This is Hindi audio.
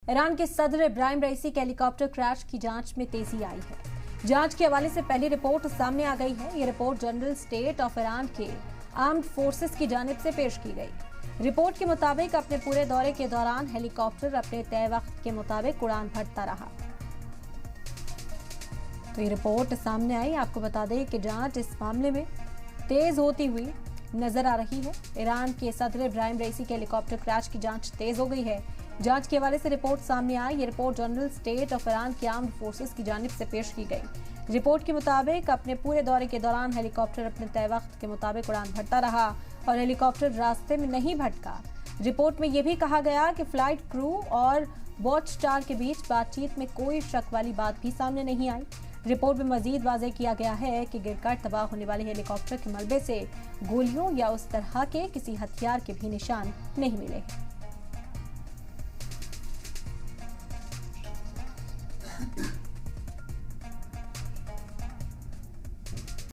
ईरान के सदर इब्राहिम रईसी के हेलीकॉप्टर क्रैश की जांच में तेजी आई है। जांच के हवाले से पहली रिपोर्ट सामने आ गई है। ये report general state of Iran के आर्म्ड फोर्सेस की जानिब से पेश की गई। रिपोर्ट के मुताबिक अपने पूरे दौरे के दौरान हेलीकॉप्टर अपने तय वक्त के मुताबिक उड़ान भरता रहा। तो ये रिपोर्ट सामने आई। आपको बता दें कि जांच इस मामले में तेज होती हुई नजर आ रही है। ईरान के सदर इब्राहिम रईसी के हेलीकॉप्टर क्रैश की जांच तेज हो गई है। जांच के हवाले से रिपोर्ट सामने आई। ये report general state of Iran के आर्म्ड फोर्सेस की जानिब से पेश की गई। रिपोर्ट के मुताबिक अपने पूरे दौरे के दौरान हेलीकॉप्टर अपने तय वक्त के मुताबिक उड़ान भरता रहा और हेलीकॉप्टर रास्ते में नहीं भटका। रिपोर्ट में यह भी कहा गया कि फ्लाइट क्रू और वॉच टावर के बीच बातचीत में कोई शक वाली बात भी सामने नहीं आई। रिपोर्ट में मजीद वाज़ेह किया गया है कि गिरकर तबाह होने वाले हेलीकॉप्टर के मलबे से गोलियों या उस तरह के किसी हथियार के भी निशान नहीं मिले हैं।